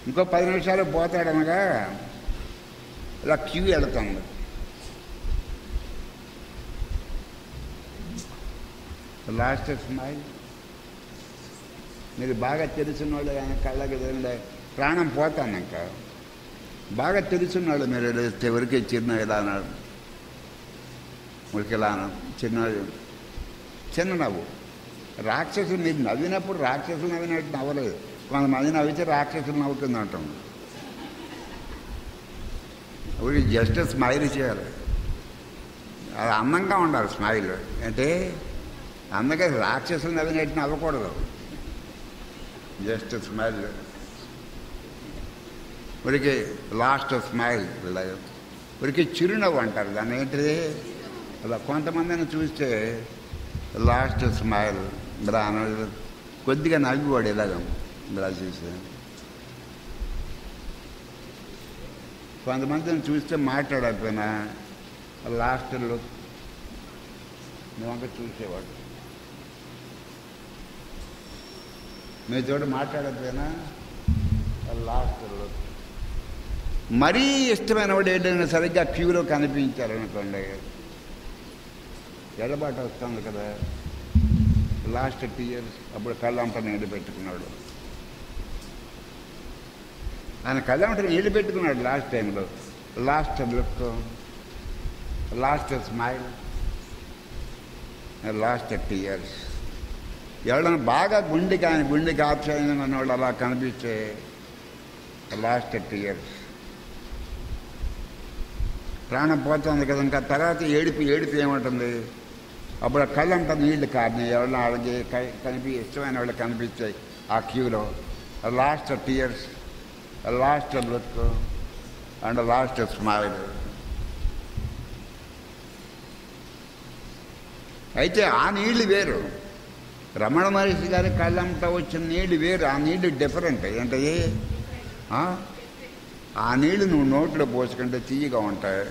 ఇంకో 10 నిమిషాలు పోతాడనగా ఇలా క్యూ వెళుతుంది. Last smile. మీరు బాగా తెలిసిన వాళ్ళు ఆయన కళ్ళకి ప్రాణం పోతాను ఇంకా బాగా తెలిసిన వాళ్ళు మీరు వేస్తే ఎవరికి చిన్న ఇలా అన్నాడు, ఊరికి ఇలా అన్నాడు, చిన్న నవ్వు. రాక్షసులు మీరు నవ్వినప్పుడు రాక్షసులు నవ్వినట్టు నవ్వలేదు. కొంతమంది నవ్వితే రాక్షసులు నవ్వుతుంది అంటాం. ఊరికి జస్ట్ స్మైల్ చేయాలి. అది అందంగా ఉండాలి స్మైల్. అంటే అందుకే రాక్షసులు నవ్వినట్టు నవ్వకూడదు. Just smile. ఊరికి లాస్ట్ స్మైల్. ఊరికి చిరునవ్వు అంటారు దాన్ని. ఏంటిది అలా కొంతమందిని చూస్తే లాస్ట్ స్మైల్ ఇలా కొద్దిగా నవ్వివాడు ఇలాగ ఇలా చూస్తే. కొంతమందిని చూస్తే మాట్లాడకపోయినా లాస్ట్ లుక్ నువ్వంక చూసేవాడు. మీ తోడు మాట్లాడకపోయినా లాస్ట్ లుక్. మరీ ఇష్టమైన వాడు ఏంటంటే సరిగ్గా క్యూలో కనిపించారనుకోండి, ఎడబాటు వస్తుంది కదా. లాస్ట్ 2 years అప్పుడు కళ్ళంట నీళ్ళు పెట్టుకున్నాడు. ఆయన కళ్ళంట నీళ్ళు పెట్టుకున్నాడు లాస్ట్ టైంలో. Last look, last smile, last 2 years. ఎవరైనా బాగా గుండెకి ఆప్యాయంగా ఉన్నవాళ్ళు అలా కనిపిస్తే లాస్ట్ 2 years. ప్రాణం పోతుంది కదా. ఇంకా తర్వాత ఏడుపు ఏముంటుంది. అప్పుడు ఆ కళ్ళంతా నీళ్లు కారినాయి. ఎవరైనా వాళ్ళకి ఇష్టమైన వాళ్ళు కనిపిస్తాయి ఆ క్యూలో. Last 2 years, last look and last smile. అయితే ఆ నీళ్లు వేరు. రమణ మహర్షి గారి కళ్ళంతా వచ్చిన నీళ్లు వేరు. ఆ నీళ్లు డిఫరెంట్. ఏంటది? ఆ నీళ్లు నువ్వు నోట్లో పోసుకుంటే తీయగా ఉంటాయి.